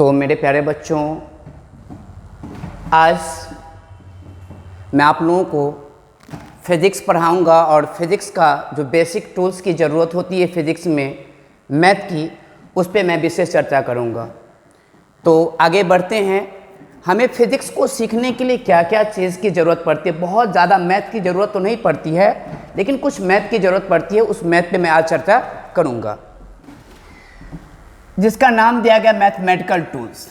तो मेरे प्यारे बच्चों, आज मैं आप लोगों को फिज़िक्स पढ़ाऊंगा और फिज़िक्स का जो बेसिक टूल्स की ज़रूरत होती है फिज़िक्स में मैथ की, उस पर मैं विशेष चर्चा करूंगा। तो आगे बढ़ते हैं। हमें फिज़िक्स को सीखने के लिए क्या क्या चीज़ की ज़रूरत पड़ती है। बहुत ज़्यादा मैथ की ज़रूरत तो नहीं पड़ती है, लेकिन कुछ मैथ की ज़रूरत पड़ती है। उस मैथ पे मैं आज चर्चा करूंगा, जिसका नाम दिया गया mathematical tools.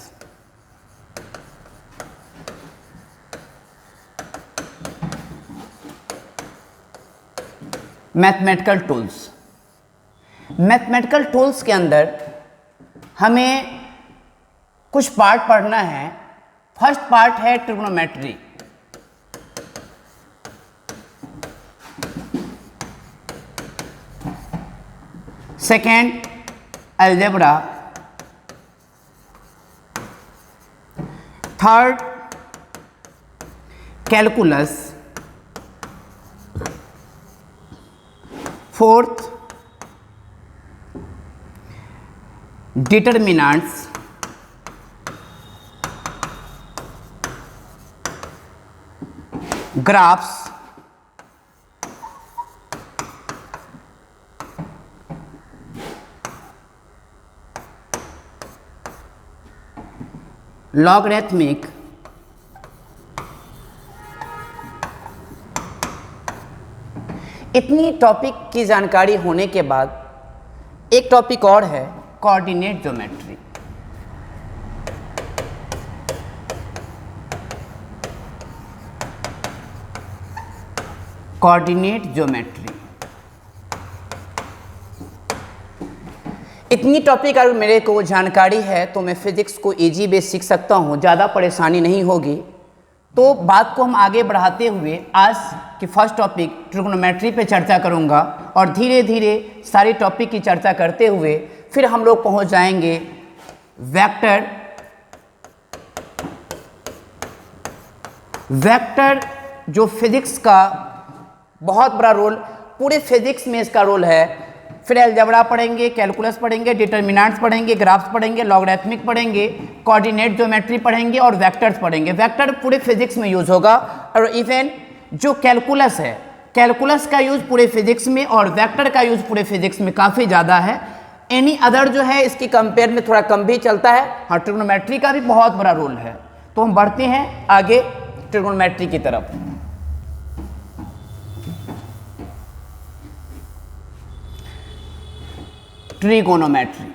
Mathematical tools, mathematical tools के अंदर हमें कुछ पार्ट पढ़ना है। फर्स्ट पार्ट है trigonometry. Second algebra. Third calculus. Fourth determinants. Graphs. Logarithmic. इतनी टॉपिक की जानकारी होने के बाद एक टॉपिक और है, कोऑर्डिनेट ज्योमेट्री। Coordinate geometry. इतनी टॉपिक अगर मेरे को जानकारी है तो मैं फिजिक्स को इजी वे सीख सकता हूँ, ज़्यादा परेशानी नहीं होगी। तो बात को हम आगे बढ़ाते हुए आज की फर्स्ट टॉपिक ट्रिग्नोमेट्री पे चर्चा करूँगा और धीरे धीरे सारी टॉपिक की चर्चा करते हुए फिर हम लोग पहुँच जाएंगे वेक्टर। वेक्टर जो फिजिक्स का बहुत बड़ा रोल, पूरे फिजिक्स में इसका रोल है। फिर अलजेब्रा पढ़ेंगे, कैलकुलस पढ़ेंगे, डिटर्मिनेंट्स पढ़ेंगे, ग्राफ्स पढ़ेंगे, लॉगरिथमिक पढ़ेंगे, कोऑर्डिनेट ज्योमेट्री पढ़ेंगे और वेक्टर्स पढ़ेंगे। वेक्टर पूरे फिजिक्स में यूज होगा और इवन जो कैलकुलस है, कैलकुलस का यूज पूरे फिजिक्स में और वेक्टर का यूज पूरे फिजिक्स में काफ़ी ज़्यादा है। एनी अदर जो है इसकी कंपेयर में थोड़ा कम भी चलता है। हाँ, ट्रिग्नोमेट्री का भी बहुत बड़ा रोल है। तो हम बढ़ते हैं आगे ट्रिग्नोमेट्री की तरफ। Trigonometry.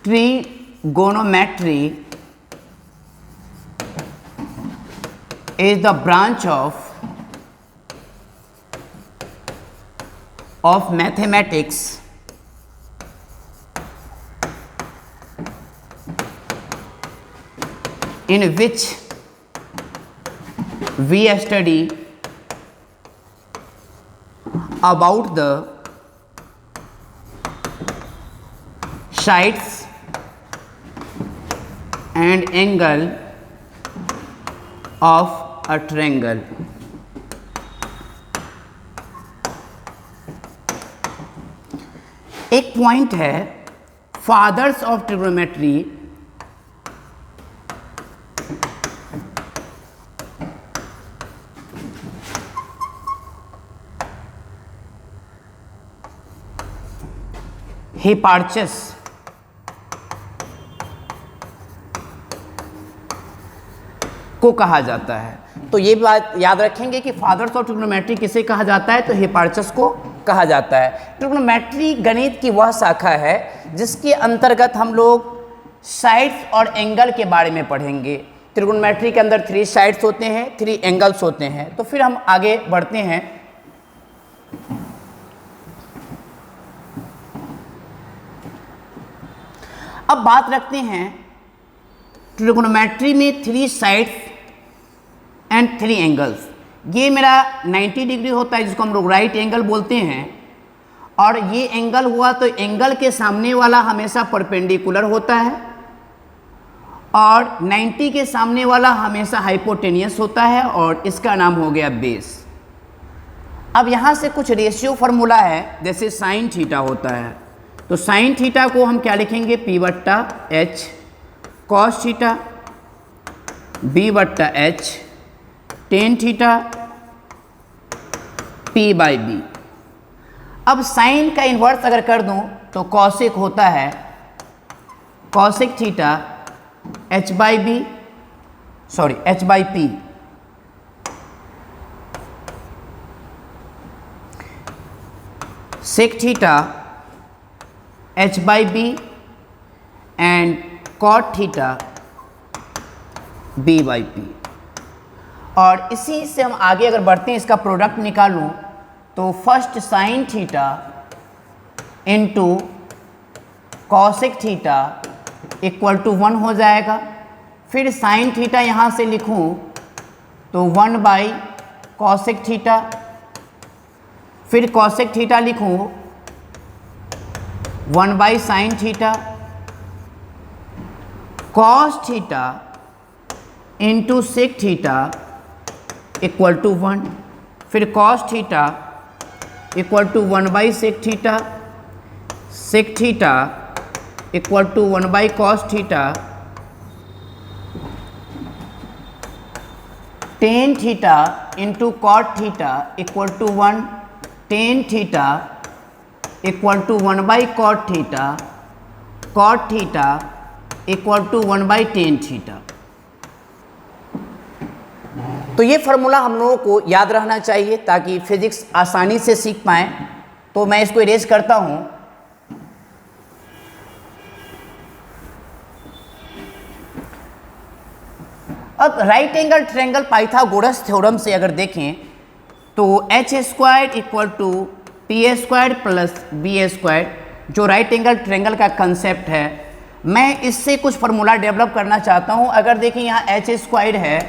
Trigonometry is the branch of mathematics in which we study about the sides and angle of a triangle. एक पॉइंट है, फादर्स ऑफ ट्रिग्नोमेट्री हिपार्चस को कहा जाता है। तो ये बात याद रखेंगे कि फादर्स ऑफ ट्रिग्नोमेट्री किसे कहा जाता है, तो हिपार्चस को कहा जाता है। ट्रिग्नोमेट्री गणित की वह शाखा है जिसके अंतर्गत हम लोग साइड्स और एंगल के बारे में पढ़ेंगे। ट्रिग्नोमेट्री के अंदर 3 साइड्स होते हैं, 3 एंगल्स होते हैं। तो फिर हम आगे बढ़ते हैं। अब बात रखते हैं ट्रिग्नोमेट्री में 3 साइड्स एंड 3 एंगल्स। ये मेरा 90 डिग्री होता है जिसको हम लोग राइट एंगल बोलते हैं, और ये एंगल हुआ तो एंगल के सामने वाला हमेशा परपेंडिकुलर होता है और 90 के सामने वाला हमेशा हाइपोटेनियस होता है और इसका नाम हो गया बेस। अब यहाँ से कुछ रेशियो फार्मूला है, जैसे साइन थीटा होता है, तो साइन थीटा को हम क्या लिखेंगे, P/H, cos theta B/H, tan theta P/B। अब साइन का इन्वर्स अगर कर दूं तो कॉसिक होता है cosec theta H/P, sec theta H/B and cot theta B/P। और इसी से हम आगे अगर बढ़ते हैं, इसका प्रोडक्ट निकालूं तो first sine theta into cosec theta equal to 1 हो जाएगा। फिर साइन थीटा यहाँ से लिखूं तो 1/कॉसिक थीटा, फिर कॉसिक थीटा लिखूं 1/साइन theta, cos theta into sec theta equal to 1, फिर कॉस थीटा इक्वल टू 1/सेक theta, sec theta equal to 1/कॉस theta, tan theta into cot theta equal to 1, tan theta equal to 1/कॉट theta, cot theta equal to 1/टेन theta. तो ये formula हम लोगों को याद रहना चाहिए ताकि फिजिक्स आसानी से सीख पाएँ। तो मैं इसको इरेज करता हूँ। अब right angle triangle Pythagoras theorem से अगर देखें तो h² equal to P² plus B², जो राइट एंगल ट्रायंगल का कंसेप्ट है, मैं इससे कुछ फार्मूला डेवलप करना चाहता हूं। अगर देखें यहाँ h² है,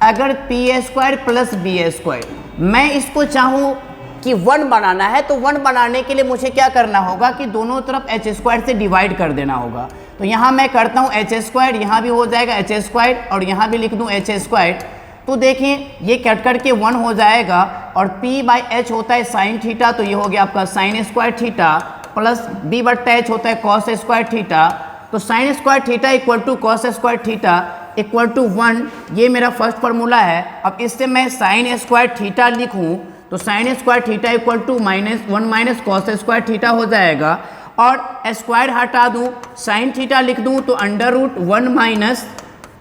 अगर P² प्लस B², मैं इसको चाहूँ कि 1 बनाना है तो 1 बनाने के लिए मुझे क्या करना होगा कि दोनों तरफ h² से डिवाइड कर देना होगा। तो यहाँ मैं करता हूँ h², यहाँ भी हो जाएगा h² और यहाँ भी लिख दूँ h²। तो देखें ये कट करके 1 हो जाएगा और P/H होता है साइन थीटा, तो ये हो गया आपका sign square theta, plus B/H होता है कॉस स्क्वायर थीटा। तो sine square theta equal to cos square theta equal to 1, ये मेरा फर्स्ट फार्मूला है। अब इससे मैं साइन स्क्वायर थीटा लिखूँ तो sine square theta equal to -1 cos square theta हो जाएगा, और स्क्वायर हटा दूँ, साइन थीटा लिख दूँ तो √1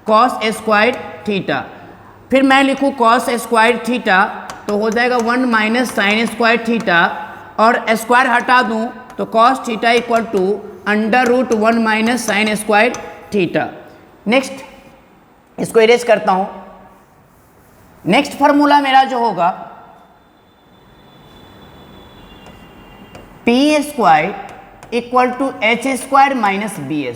कॉस स्क्वायर थीटा, फिर मैं लिखूँ कॉस स्क्वायर थीटा तो हो जाएगा 1 साइन स्क्वायर थीटा, और स्क्वायर हटा दूँ तो cos theta equal to √1 sine square theta. Next इसको इरेज करता हूँ। नेक्स्ट फार्मूला मेरा जो होगा P² equal to H² minus B²।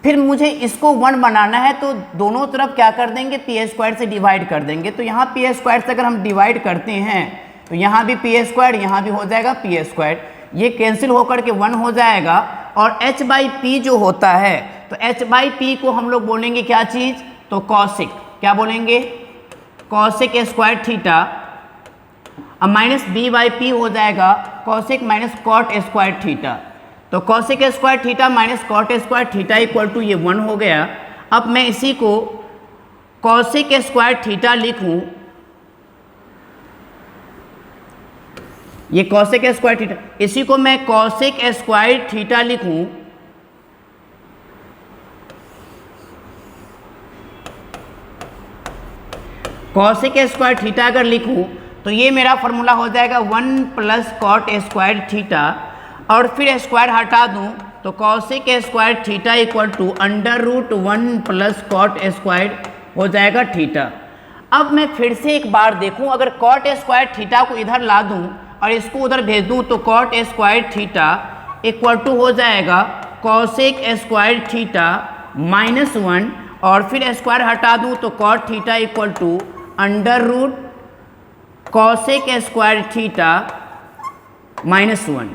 फिर मुझे इसको 1 बनाना है तो दोनों तरफ क्या कर देंगे, P² से डिवाइड कर देंगे। तो यहाँ P² से अगर हम डिवाइड करते हैं तो यहाँ भी P², यहाँ भी हो जाएगा P², ये कैंसिल होकर के 1 हो जाएगा। और H/P जो होता है तो H/P को हम लोग बोलेंगे क्या चीज़, तो कॉसिक, क्या बोलेंगे, कॉसिक स्क्वायर थीटा, अब माइनस B/P हो जाएगा cosec minus cot square theta. तो cosec square theta minus cot square theta equal to ये 1 हो गया। अब मैं इसी को कॉसिक स्क्वायर थीटा लिखूं, ये कॉसिक स्क्वायर थीटा, इसी को मैं कॉसिक स्क्वायर थीटा लिखूं कॉसिक स्क्वायर थीटा अगर लिखूं तो ये मेरा फार्मूला हो जाएगा 1 कॉट स्क्वायर थीटा, और फिर स्क्वायर हटा दूं तो cosec square theta equal to √1 cot square हो जाएगा थीटा। अब मैं फिर से एक बार देखूं, अगर कॉट स्क्वायर थीटा को इधर ला दूं और इसको उधर भेज दूं तो cot square theta equal to हो जाएगा कॉसिक स्क्वायर थीटा -1, और फिर स्क्वायर हटा दूं तो cot theta equal to √ cosec square theta -1।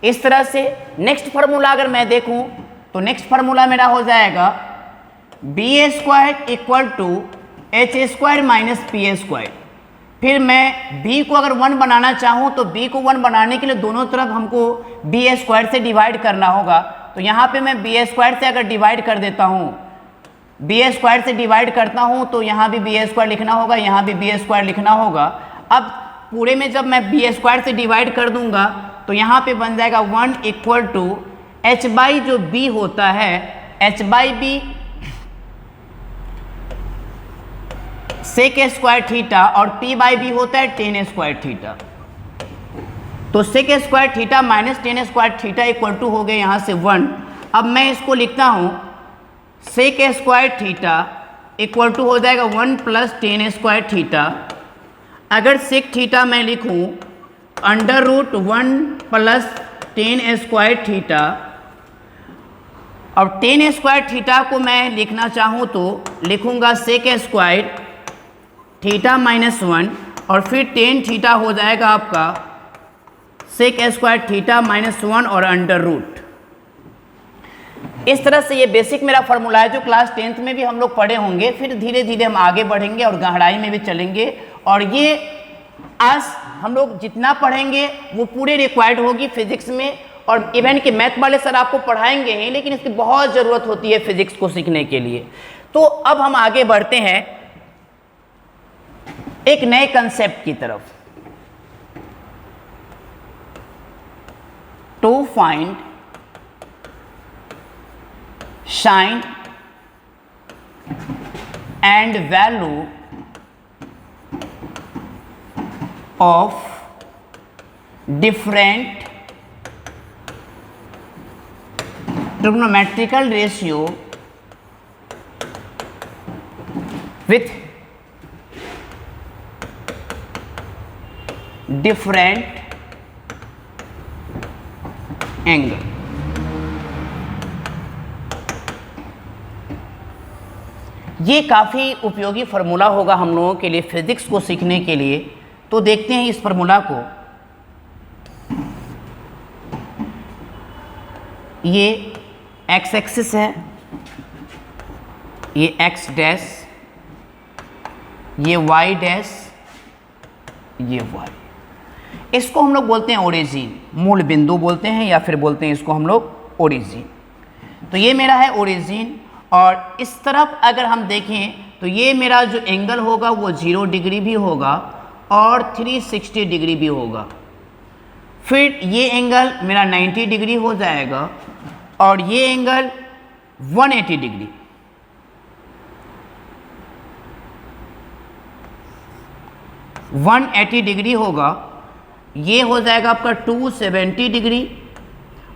इस तरह से नेक्स्ट फार्मूला अगर मैं देखूं तो नेक्स्ट फार्मूला मेरा हो जाएगा B square equal to H square minus P square. फिर मैं b को अगर 1 बनाना चाहूँ तो b को 1 बनाने के लिए दोनों तरफ हमको बी स्क्वायर से डिवाइड करना होगा। तो यहाँ पे मैं बी स्क्वायर से अगर डिवाइड कर देता हूँ, बी स्क्वायर से डिवाइड करता हूँ तो यहाँ भी बी स्क्वायर लिखना होगा, यहाँ भी बी स्क्वायर लिखना होगा। अब पूरे में जब मैं बी स्क्वायर से डिवाइड कर दूंगा तो यहाँ पे बन जाएगा 1 इक्वल टू एच बाई जो b होता है, H by B sec square theta और p बाई बी होता है टेन स्क्वायर थीटा। तो sec square theta minus tan square theta equal to हो गए यहाँ से 1। अब मैं इसको लिखता हूँ sec square theta equal to हो जाएगा 1 प्लस टेन स्क्वायर थीटा। अगर सेक थीटा मैं लिखूँ under root 1 plus tan square theta, और टेन स्क्वायर थीटा को मैं लिखना चाहूँ तो लिखूँगा सेक स्क्वायर थीटा माइनस 1 और फिर टेन थीटा हो जाएगा आपका सेक स्क्वायर थीटा माइनस 1 और अंडर रूट। इस तरह से ये बेसिक मेरा फॉर्मूला है जो क्लास 10th में भी हम लोग पढ़े होंगे। फिर धीरे धीरे हम आगे बढ़ेंगे और गहराई में भी चलेंगे, और ये आज हम लोग जितना पढ़ेंगे वो पूरे रिक्वायर्ड होगी फिजिक्स में। और इवन के मैथ वाले सर आपको पढ़ाएंगे ही, लेकिन इसकी बहुत ज़रूरत होती है फिजिक्स को सीखने के लिए। तो अब हम आगे बढ़ते हैं एक नए कंसेप्ट की तरफ। To find sign and value of different trigonometrical ratio with different angle। ये काफ़ी उपयोगी फार्मूला होगा हम लोगों के लिए फिजिक्स को सीखने के लिए। तो देखते हैं इस फार्मूला को। ये एक्स एक्सिस है, ये एक्स डैश, ये वाई डैश, ये वाई। इसको हम लोग बोलते हैं ओरिजिन, मूल बिंदु बोलते हैं, या फिर बोलते हैं इसको हम लोग ओरिजिन। तो ये मेरा है ओरिजिन, और इस तरफ अगर हम देखें तो ये मेरा जो एंगल होगा वो 0 डिग्री भी होगा और 360 डिग्री भी होगा। फिर ये एंगल मेरा 90 डिग्री हो जाएगा और ये एंगल 180 डिग्री। डिग्री होगा। ये हो जाएगा आपका 270 डिग्री,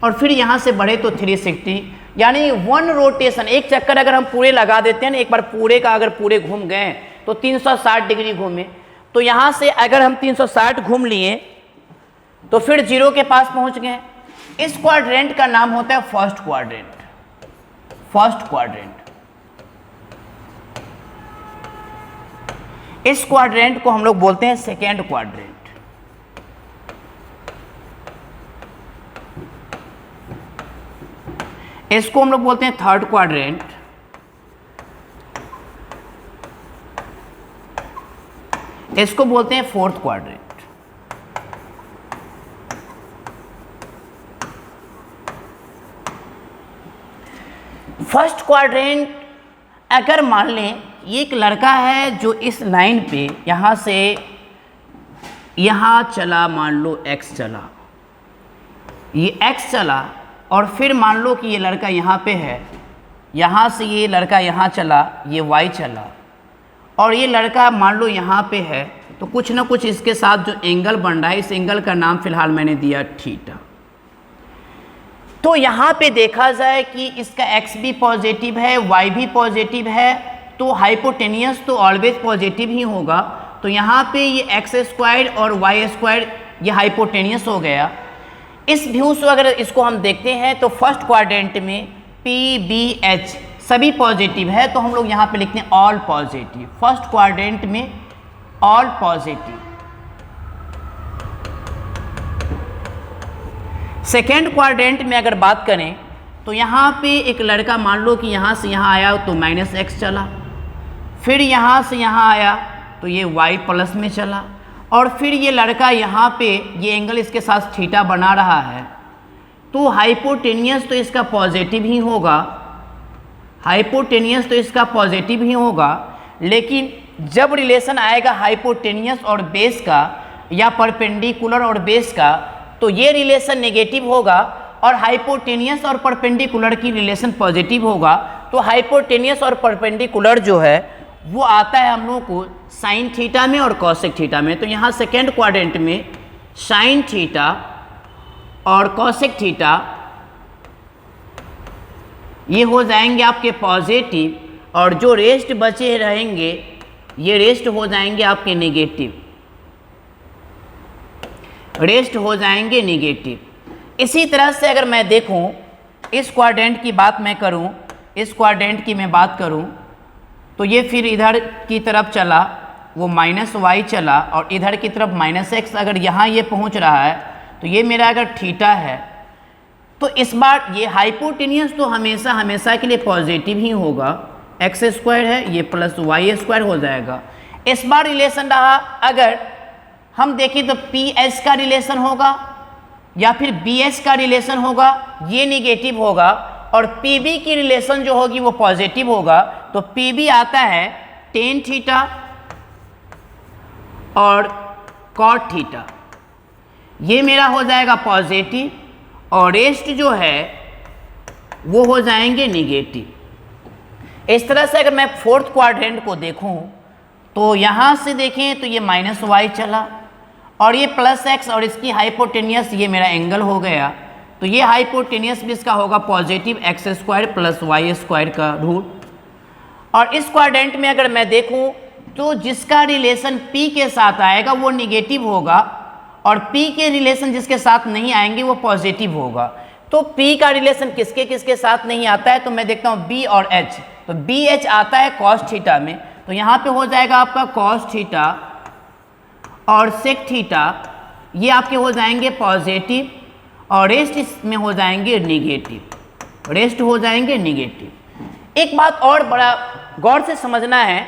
और फिर यहाँ से बढ़े तो 360, यानी 1 रोटेशन, एक चक्कर अगर हम पूरे लगा देते हैं ना, एक बार पूरे का अगर पूरे घूम गए तो 360 डिग्री घूमे। तो यहाँ से अगर हम 360 घूम लिए तो फिर 0 के पास पहुँच गए। इस क्वाड्रेंट का नाम होता है फर्स्ट क्वाड्रेंट। First quadrant. इस क्वाड्रेंट को हम लोग बोलते हैं सेकेंड क्वाड्रेंट। इसको हम लोग बोलते हैं थर्ड क्वाड्रेंट। इसको बोलते हैं फोर्थ क्वाड्रेंट। फर्स्ट क्वाड्रेंट अगर मान लें ये एक लड़का है जो इस लाइन पे यहाँ से यहाँ चला, मान लो x चला, ये x चला, और फिर मान लो कि ये लड़का यहाँ पे है, यहाँ से ये लड़का यहाँ चला, ये y चला, और ये लड़का मान लो यहाँ पे है। तो कुछ ना कुछ इसके साथ जो एंगल बन रहा है, इस एंगल का नाम फिलहाल मैंने दिया थीटा। तो यहाँ पे देखा जाए कि इसका x भी पॉजिटिव है, y भी पॉजिटिव है, तो हाइपोटेनियस तो ऑलवेज पॉजिटिव ही होगा। तो यहाँ पे ये एक्स स्क्वायर और वाई स्क्वायर ये हाइपोटेनियस हो गया। इस व्यू से अगर इसको हम देखते हैं तो फर्स्ट क्वाड्रेंट में पी बी एच सभी पॉजिटिव है, तो हम लोग यहाँ पे लिखते हैं ऑल पॉजिटिव। फर्स्ट क्वाड्रेंट में ऑल पॉजिटिव। सेकेंड क्वाड्रेंट में अगर बात करें तो यहाँ पे एक लड़का मान लो कि यहाँ से यहाँ आया तो -x चला, फिर यहाँ से यहाँ आया तो ये y प्लस में चला, और फिर ये लड़का यहाँ पे ये एंगल इसके साथ थीटा बना रहा है, तो हाइपोटेनियस तो इसका पॉजिटिव ही होगा, हाइपोटेनियस तो इसका पॉजिटिव ही होगा। लेकिन जब रिलेशन आएगा हाइपोटेनियस और बेस का या परपेंडिकुलर और बेस का, तो ये रिलेशन नेगेटिव होगा और हाइपोटेनियस और परपेंडिकुलर की रिलेशन पॉजिटिव होगा। तो हाइपोटेनियस और परपेंडिकुलर जो है वो आता है हम लोगों को साइन थीटा में और कॉसेक थीटा में। तो यहाँ सेकेंड क्वाड्रेंट में साइन थीटा और कॉसेक थीटा ये हो जाएंगे आपके पॉजिटिव, और जो रेस्ट बचे रहेंगे ये रेस्ट हो जाएंगे आपके नेगेटिव, रेस्ट हो जाएंगे नेगेटिव। इसी तरह से अगर मैं देखूं, इस क्वाड्रेंट की बात मैं करूं, इस क्वाड्रेंट की मैं बात करूं, तो ये फिर इधर की तरफ चला, वो -y चला, और इधर की तरफ -x। अगर यहाँ ये पहुंच रहा है तो ये मेरा अगर थीटा है, तो इस बार ये हाइपोटेनियस तो हमेशा हमेशा के लिए पॉजिटिव ही होगा, x² है ये प्लस y² हो जाएगा। इस बार रिलेशन रहा, अगर हम देखें तो PS का रिलेशन होगा या फिर BS का रिलेशन होगा, ये नेगेटिव होगा, और PB की रिलेशन जो होगी वो पॉजिटिव होगा। तो PB आता है tan थीटा और cot थीटा, ये मेरा हो जाएगा पॉजिटिव, और रेस्ट जो है वो हो जाएंगे नेगेटिव। इस तरह से अगर मैं फोर्थ क्वाड्रेंट को देखूं, तो यहाँ से देखें तो ये -y चला, और ये +x, और इसकी हाइपोटेनियस ये मेरा एंगल हो गया, तो ये हाइपोटेनियस भी इसका होगा पॉजिटिव x² + y² का रूट। और इस क्वाड्रेंट में अगर मैं देखूं तो जिसका रिलेशन P के साथ आएगा वो नेगेटिव होगा, और P के रिलेशन जिसके साथ नहीं आएंगे वो पॉजिटिव होगा। तो P का रिलेशन किसके किसके साथ नहीं आता है, तो मैं देखता हूँ B और H, तो BH आता है cos थीटा में, तो यहाँ पे हो जाएगा आपका cos थीटा और sec थीटा, ये आपके हो जाएंगे पॉजिटिव, और रेस्ट इसमें हो जाएंगे नेगेटिव, रेस्ट हो जाएंगे नेगेटिव। एक बात और बड़ा गौर से समझना है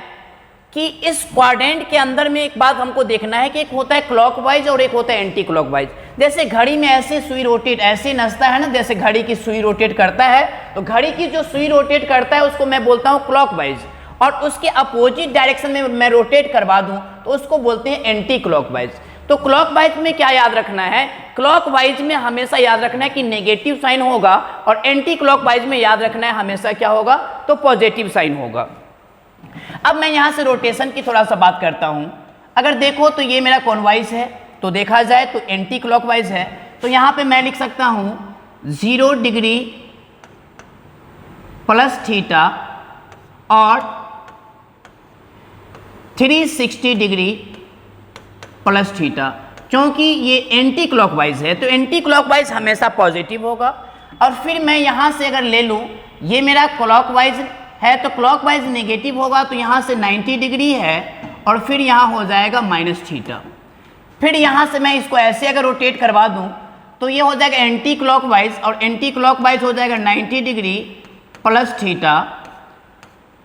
कि इस क्वाड्रेंट के अंदर में एक बात हमको देखना है कि एक होता है क्लॉकवाइज और एक होता है एंटी क्लॉकवाइज। जैसे घड़ी में ऐसे सुई रोटेट ऐसे नचता है ना, जैसे घड़ी की सुई रोटेट करता है, तो घड़ी की जो सुई रोटेट करता है उसको मैं बोलता हूँ क्लॉकवाइज, और उसके अपोजिट डायरेक्शन में मैं रोटेट करवा दूं तो उसको बोलते हैं एंटी क्लॉकवाइज। तो क्लॉकवाइज में क्या याद रखना है, क्लॉकवाइज में हमेशा याद रखना है कि नेगेटिव साइन होगा, और एंटी क्लॉकवाइज में याद रखना है हमेशा क्या होगा, तो पॉजिटिव साइन होगा। अब मैं यहाँ से रोटेशन की थोड़ा सा बात करता हूँ। अगर देखो तो ये मेरा कॉनवाइज है, तो देखा जाए तो एंटी क्लॉकवाइज है, तो यहाँ पे मैं लिख सकता हूँ 0 डिग्री प्लस थीटा और 360 डिग्री प्लस थीटा। क्योंकि ये एंटी क्लॉकवाइज है तो एंटी क्लॉकवाइज हमेशा पॉजिटिव होगा। और फिर मैं यहाँ से अगर ले लूँ, ये मेरा क्लॉकवाइज है तो क्लॉकवाइज नेगेटिव होगा, तो यहाँ से 90 डिग्री है और फिर यहाँ हो जाएगा माइनस थीटा। फिर यहाँ से मैं इसको ऐसे अगर रोटेट करवा दूँ तो ये हो जाएगा एंटी क्लॉकवाइज, और एंटी क्लॉकवाइज हो जाएगा 90 डिग्री प्लस थीटा।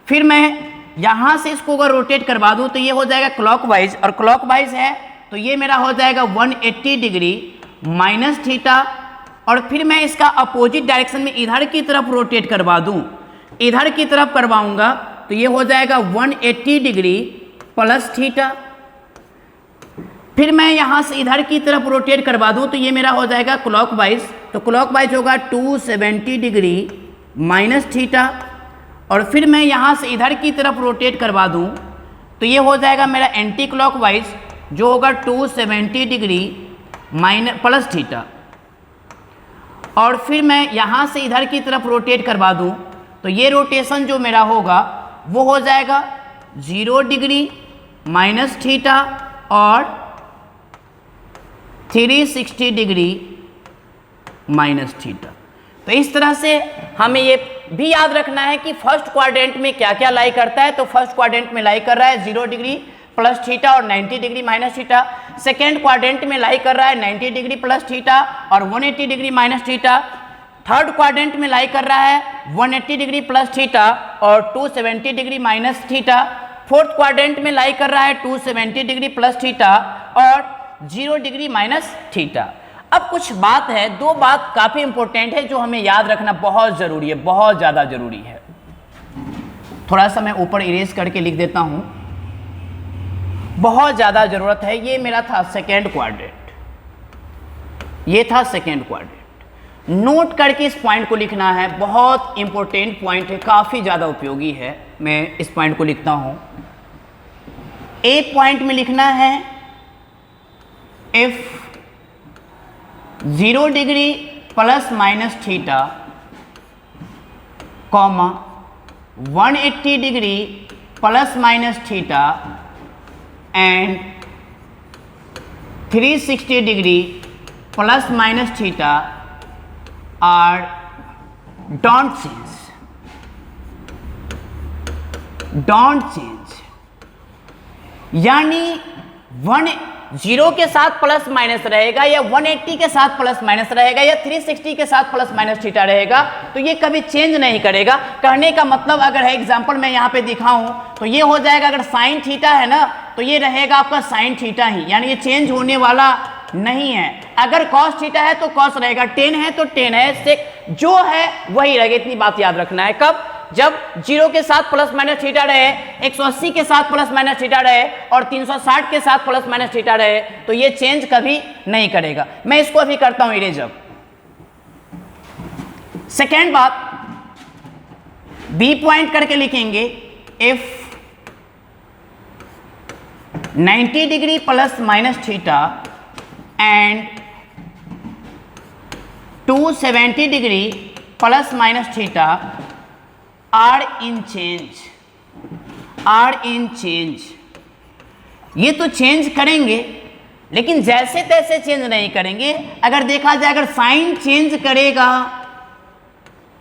फिर मैं यहाँ से इसको अगर रोटेट करवा दूँ तो ये हो जाएगा क्लॉकवाइज, और क्लॉकवाइज है तो ये मेरा हो जाएगा 180 डिग्री माइनस थीटा। और फिर मैं इसका अपोजिट डायरेक्शन में इधर की तरफ रोटेट करवा दूँ, इधर की तरफ करवाऊंगा तो ये हो जाएगा 180 डिग्री प्लस थीटा। फिर मैं यहाँ से इधर की तरफ रोटेट करवा दूँ तो ये मेरा हो जाएगा क्लॉकवाइज, तो क्लॉकवाइज होगा 270 डिग्री माइनस थीटा। और फिर मैं यहाँ से इधर की तरफ रोटेट करवा दूँ तो ये हो जाएगा मेरा एंटी क्लॉकवाइज, जो होगा 270 डिग्री प्लस थीटा। और फिर मैं यहाँ से इधर की तरफ रोटेट करवा दूँ तो ये रोटेशन जो मेरा होगा वो हो जाएगा 0 डिग्री माइनस थीटा और 360 डिग्री माइनस थीटा। तो इस तरह से हमें ये भी याद रखना है कि फर्स्ट क्वाड्रेंट में क्या क्या लाई करता है। तो फर्स्ट क्वाड्रेंट में लाई कर रहा है 0 डिग्री प्लस थीटा और 90 degree minus theta. Second quadrant में लाई कर रहा है 90 डिग्री प्लस थीटा और 180 degree minus theta. Third quadrant में लाई कर रहा है 180 डिग्री प्लस थीटा और 270 degree minus theta. Fourth quadrant में लाई कर रहा है 270 डिग्री प्लस थीटा और 0 डिग्री माइनस थीटा। अब कुछ बात है, दो बात काफी इंपॉर्टेंट है जो हमें याद रखना बहुत जरूरी है, बहुत ज्यादा जरूरी है। थोड़ा सा मैं ऊपर इरेज करके लिख देता हूं, बहुत ज्यादा जरूरत है। ये मेरा था सेकेंड क्वाड्रेंट, ये था सेकेंड क्वाड्रेंट। नोट करके इस पॉइंट को लिखना है, बहुत इंपॉर्टेंट पॉइंट है, काफी ज्यादा उपयोगी है। मैं इस पॉइंट को लिखता हूं। ए पॉइंट में लिखना है if 0 degree plus minus theta, comma 180 degree plus minus theta and 360 degree plus minus theta are don't change. यानी 0 के साथ प्लस माइनस रहेगा या 180 के साथ प्लस माइनस रहेगा या 360 के साथ प्लस माइनस थीटा रहेगा, तो ये कभी चेंज नहीं करेगा। कहने का मतलब अगर है, एग्जांपल मैं यहां पे दिखाऊं तो ये हो जाएगा, अगर साइन थीटा है ना तो ये रहेगा आपका साइन थीटा ही, यानी ये चेंज होने वाला नहीं है। अगर कॉस थीटा है तो कॉस रहेगा, टेन है तो टेन है, सेक जो है वही रहेगा। इतनी बात याद रखना है। कब? जब 0 के साथ प्लस माइनस थीटा रहे, 180 के साथ प्लस माइनस थीटा रहे और 360 के साथ प्लस माइनस थीटा रहे, तो ये चेंज कभी नहीं करेगा। मैं इसको अभी करता हूं इरेज। अब सेकेंड बात, बी पॉइंट करके लिखेंगे if 90 degree plus minus theta and 270 degree plus minus theta are in change. ये तो चेंज करेंगे लेकिन जैसे तैसे चेंज नहीं करेंगे। अगर देखा जाए, अगर साइन चेंज करेगा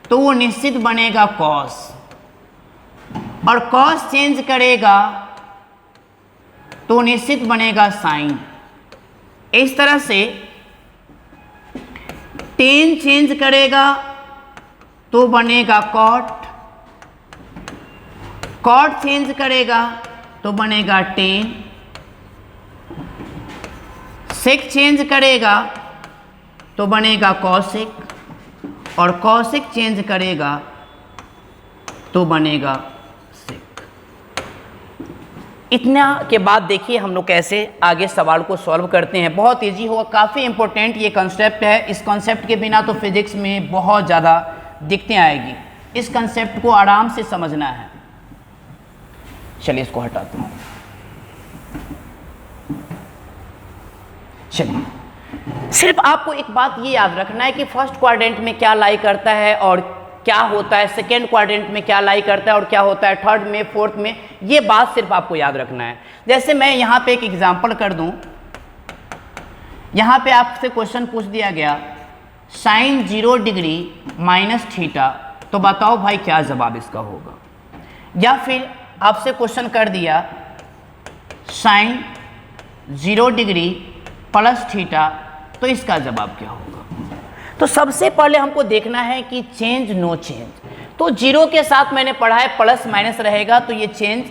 तो वो निश्चित बनेगा कॉस, और कॉस चेंज करेगा तो निश्चित बनेगा साइन। इस तरह से टेन चेंज करेगा तो बनेगा कॉट, कॉट चेंज करेगा तो बनेगा टेन, सेक चेंज करेगा तो बनेगा कॉसेक, और कॉसेक चेंज करेगा तो बनेगा सेक। इतना के बाद देखिए हम लोग कैसे आगे सवाल को सॉल्व करते हैं। बहुत इजी होगा, काफ़ी इंपॉर्टेंट ये कॉन्सेप्ट है। इस कॉन्सेप्ट के बिना तो फिजिक्स में बहुत ज़्यादा दिक्कतें आएगी। इस कॉन्सेप्ट को आराम से समझना है। चलिए इसको हटाता हूँ। चलिए, सिर्फ आपको एक बात ये याद रखना है कि फर्स्ट क्वाड्रेंट में क्या लाई करता है और क्या होता है, सेकेंड क्वाड्रेंट में क्या लाई करता है और क्या होता है, थर्ड में, फोर्थ में, ये बात सिर्फ आपको याद रखना है। जैसे मैं यहाँ पे एक एग्जांपल कर दूँ। यहाँ पे आपसे क्वेश्चन पूछ दिया गया साइन 0 डिग्री माइनस थीटा, तो बताओ भाई क्या जवाब इसका होगा। या फिर आपसे क्वेश्चन कर दिया साइन 0 डिग्री प्लस थीटा, तो इसका जवाब क्या होगा। तो सबसे पहले हमको देखना है कि चेंज नो चेंज। तो 0 के साथ मैंने पढ़ा है प्लस माइनस रहेगा तो ये चेंज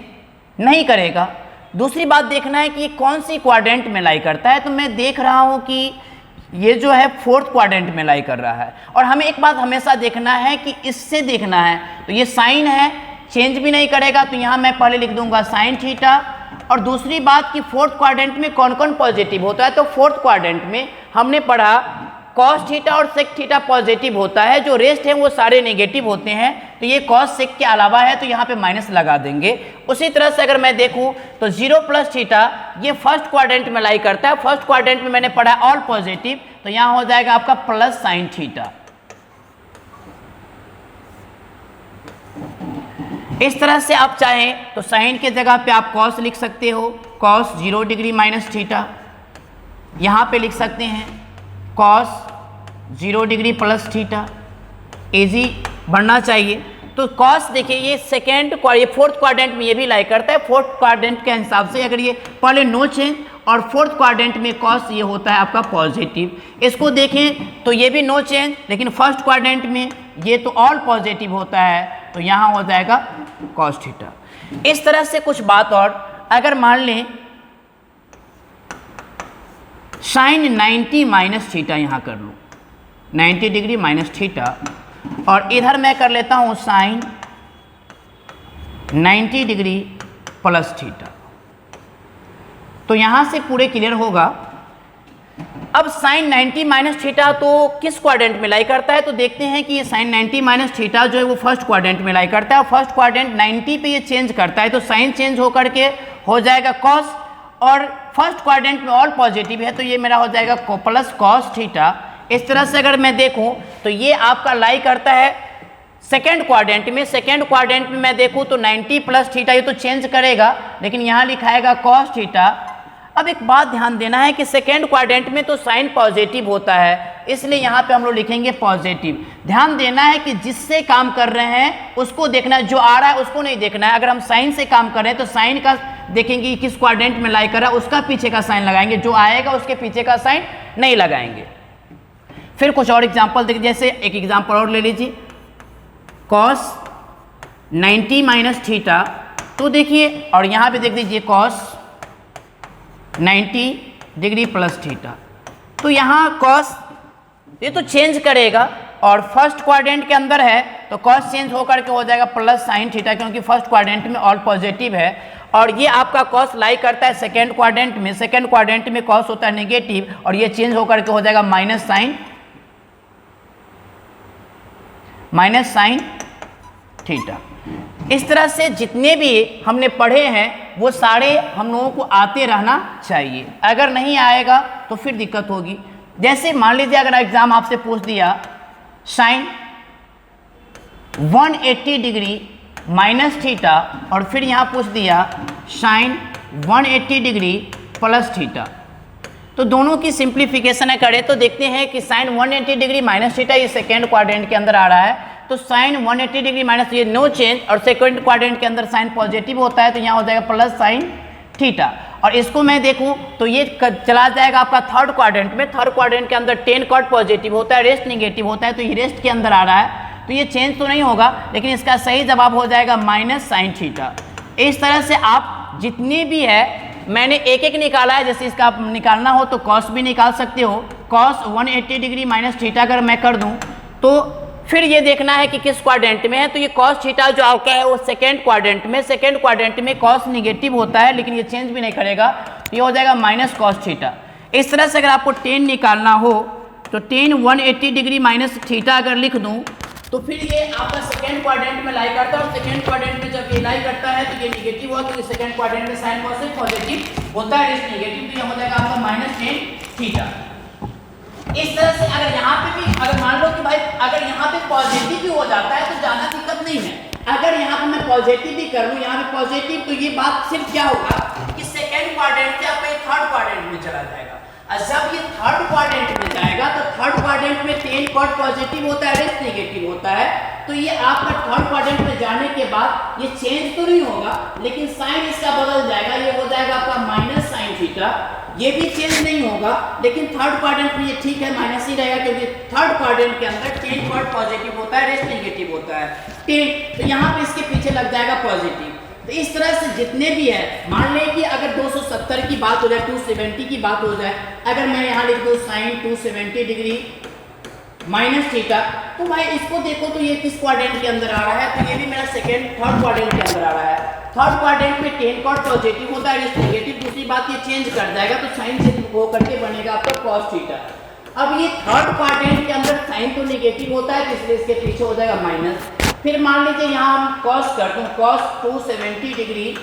नहीं करेगा। दूसरी बात देखना है कि ये कौन सी क्वाड्रेंट में लाई करता है। तो मैं देख रहा हूँ कि ये जो है फोर्थ क्वाड्रेंट में लाई कर रहा है। और हमें एक बात हमेशा देखना है कि इससे देखना है, तो ये साइन है, चेंज भी नहीं करेगा, तो यहाँ मैं पहले लिख दूंगा साइन थीटा। और दूसरी बात कि फोर्थ क्वाड्रेंट में कौन कौन पॉजिटिव होता है, तो फोर्थ क्वाड्रेंट में हमने पढ़ा कॉस थीटा और सेक थीटा पॉजिटिव होता है, जो रेस्ट है वो सारे नेगेटिव होते हैं। तो ये कॉस सेक के अलावा है, तो यहाँ पे माइनस लगा देंगे। उसी तरह से अगर मैं देखूँ तो 0 प्लस थीटा ये फर्स्ट क्वाड्रेंट में लाई करता है। फर्स्ट क्वाड्रेंट में मैंने पढ़ा ऑल पॉजिटिव, तो यहाँ हो जाएगा आपका प्लस साइन थीटा। इस तरह से आप चाहें तो साइन के जगह पे आप कॉस लिख सकते हो, कॉस 0 डिग्री माइनस थीटा। यहाँ पे लिख सकते हैं cos 0 degree plus theta. Easy बनना चाहिए। तो कॉस देखिए ये सेकेंड, ये फोर्थ क्वाड्रेंट में ये भी लाई करता है। फोर्थ क्वाड्रेंट के हिसाब से अगर ये पहले नो चेंज और फोर्थ क्वाड्रेंट में कॉस ये होता है आपका पॉजिटिव। इसको देखें तो ये भी नो चेंज, लेकिन फर्स्ट क्वाड्रेंट में ये तो ऑल पॉजिटिव होता है, तो यहाँ हो जाएगा कॉस थीटा। इस तरह से कुछ बात और, अगर मान लें साइन 90 माइनस थीटा यहाँ कर लूँ, 90 डिग्री माइनस थीटा, और इधर मैं कर लेता हूँ साइन 90 डिग्री प्लस थीटा, तो यहाँ से पूरे क्लियर होगा। अब साइन 90 माइनस थीटा तो किस क्वाड्रेंट में लाई करता है, तो देखते हैं कि ये साइन 90 माइनस थीटा जो है वो फर्स्ट क्वाड्रेंट में लाई करता है, और फर्स्ट क्वाड्रेंट 90 पे ये चेंज करता है, तो साइन चेंज होकर के हो जाएगा कॉस, और फर्स्ट क्वाड्रेंट में ऑल पॉजिटिव है तो ये मेरा हो जाएगा प्लस कॉस थीटा। इस तरह से अगर मैं देखूं तो ये आपका लाई करता है सेकेंड क्वाड्रेंट में। सेकेंड क्वाड्रेंट में मैं देखूं तो 90 प्लस थीटा, ये तो चेंज करेगा, लेकिन यहाँ लिखाएगा कॉस थीटा। अब एक बात ध्यान देना है कि सेकेंड क्वाड्रेंट में तो साइन पॉजिटिव होता है, इसलिए यहाँ पे हम लोग लिखेंगे पॉजिटिव। ध्यान देना है कि जिससे काम कर रहे हैं उसको देखना है, जो आ रहा है उसको नहीं देखना है। अगर हम साइन से काम कर रहे हैं तो साइन का देखेंगे किस क्वाड्रेंट में लाई कर रहा है, उसका पीछे का साइन लगाएंगे, जो आएगा उसके पीछे का साइन नहीं लगाएंगे। फिर कुछ और एग्जाम्पल देखिए, जैसे एक एग्जाम्पल और ले लीजिए, कॉस 90 माइनस थीटा, तो देखिए, और यहाँ पे देख लीजिए कॉस 90 डिग्री प्लस थीटा, तो यहाँ कॉस ये तो चेंज करेगा, और फर्स्ट क्वाड्रेंट के अंदर है तो कॉस चेंज होकर के हो जाएगा प्लस साइन थीटा, क्योंकि फर्स्ट क्वाड्रेंट में ऑल पॉजिटिव है, और ये आपका कॉस लाई करता है सेकेंड क्वाड्रेंट में। सेकेंड क्वाड्रेंट में कॉस होता है नेगेटिव, और ये चेंज होकर के हो जाएगा माइनस साइन थीटा। इस तरह से जितने भी हमने पढ़े हैं वो सारे हम लोगों को आते रहना चाहिए, अगर नहीं आएगा तो फिर दिक्कत होगी। जैसे मान लीजिए अगर एग्जाम आपसे पूछ दिया साइन 180 डिग्री माइनस थीटा, और फिर यहाँ पूछ दिया साइन 180 डिग्री प्लस थीटा, तो दोनों की सिंप्लीफिकेशन करें तो देखते हैं कि साइन 180 डिग्री माइनस थीटा ये सेकेंड क्वाड्रेंट के अंदर आ रहा है, तो साइन 180 डिग्री माइनस ये नो चेंज, और सेकेंड क्वाड्रेंट के अंदर साइन पॉजिटिव होता है तो यहाँ हो जाएगा प्लस साइन थीटा। और इसको मैं देखूं तो ये चला जाएगा आपका थर्ड क्वाड्रेंट में। थर्ड क्वाड्रेंट के अंदर टेन कॉट पॉजिटिव होता है, रेस्ट निगेटिव होता है, तो ये रेस्ट के अंदर आ रहा है, तो ये चेंज तो नहीं होगा, लेकिन इसका सही जवाब हो जाएगा माइनस साइन थीटा। इस तरह से आप जितनी भी है, मैंने एक एक निकाला है, जैसे इसका आप निकालना हो तो कॉस भी निकाल सकते हो। कॉस 180 डिग्री माइनस थीटा अगर मैं कर दूं तो फिर ये देखना है कि किस क्वाड्रेंट में है, तो ये कॉस थीटा जो आपका है वो सेकेंड क्वाड्रेंट में। सेकेंड क्वाड्रेंट में कॉस निगेटिव होता है, लेकिन ये चेंज भी नहीं करेगा, तो ये हो जाएगा माइनस कॉस थीटा। इस तरह से अगर आपको टेन निकालना हो तो टेन 180 डिग्री माइनस थीटा अगर लिख दूं तो फिर ये आपका सेकेंड क्वाड्रेंट में लाई करता है, और सेकेंड क्वाड्रेंट में जब ये लाई करता है तो ये निगेटिव हुआ, क्योंकि सेकेंड क्वाड्रेंट में साइन पॉजिटिव होता है, रेस्ट निगेटिव, तो ये हो जाएगा आपका माइनस टेन थीटा। इस तरह से अगर यहाँ पे भी अगर मान लो कि भाई अगर यहाँ पे पॉजिटिव भी हो जाता है तो ज़्यादा दिक्कत नहीं है। अगर यहाँ पे मैं पॉजिटिव भी कर लूँ, यहाँ पे पॉजिटिव, तो ये बात सिर्फ क्या होगा कि सेकेंड क्वाड्रेंट से आपका थर्ड क्वाड्रेंट में चला जाएगा, और जब ये थर्ड क्वाड्रेंट में जाएगा तो थर्ड क्वाड्रेंट में टेन कॉट पॉजिटिव होता है, रेस्ट निगेटिव होता है, तो ये आपका थर्ड क्वाड्रेंट में जाने के बाद ये चेंज तो नहीं होगा, लेकिन साइन इसका बदल जाएगा, ये हो जाएगा आपका माइनस साइन थीटा। ये भी चेंज नहीं होगा, लेकिन थर्ड क्वाड्रेंट में ये ठीक है माइनस ही रहेगा, क्योंकि थर्ड क्वाड्रेंट के अंदर टेन कॉट पॉजिटिव होता है, रेस्ट निगेटिव होता है टेन, तो यहाँ पे इसके पीछे लग जाएगा पॉजिटिव। तो इस तरह से जितने भी है, मान लें कि अगर 270 की बात हो जाए, 270 की बात हो जाए, अगर मैं यहाँ लिख दूँ साइन 270 डिग्री माइनस थीटा, तो भाई इसको देखो तो ये किस क्वाड्रेंट के अंदर आ रहा है, तो ये भी मेरा थर्ड क्वाड्रेंट के अंदर आ रहा है। थर्ड क्वाड्रेंट में टेन कॉट पॉजिटिव होता है, रेस्ट निगेटिव। दूसरी बात ये चेंज कर जाएगा तो साइन चेंज हो करके बनेगा आपका कॉस थीटा। अब ये थर्ड क्वाड्रेंट के अंदर साइन तो निगेटिव होता है, इसलिए इसके पीछे हो जाएगा माइनस। फिर मान लीजिए यहाँ हम कॉस कर दूँ, कॉस 270 डिग्री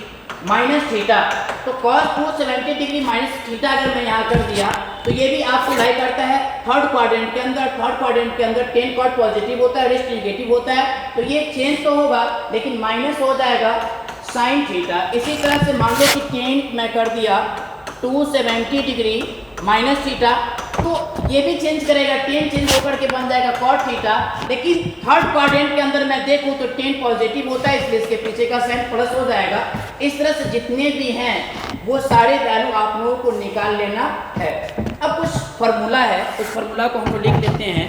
माइनस थीटा, तो कॉस 270 डिग्री माइनस थीटा अगर मैं यहाँ कर दिया तो ये भी आपको लाई करता है थर्ड क्वाड्रेंट के अंदर। थर्ड क्वाड्रेंट के अंदर टेन कॉट पॉजिटिव होता है, रेस्ट निगेटिव होता है, तो ये चेंज तो होगा लेकिन माइनस हो जाएगा साइन थीटा। इसी तरह से मान लो कि टेन मैं कर दिया 270 डिग्री माइनस थीटा, तो ये भी चेंज करेगा, टेन चेंज होकर के बन जाएगा कॉट थीटा, लेकिन थर्ड क्वाड्रेंट के अंदर मैं देखूं तो टेन पॉजिटिव होता है, इसलिए इसके पीछे का साइन प्लस हो जाएगा। इस तरह से जितने भी हैं वो सारे वैल्यू आप लोगों को निकाल लेना है। अब कुछ फार्मूला है, उस फार्मूला को हम लोग लिख लेते हैं।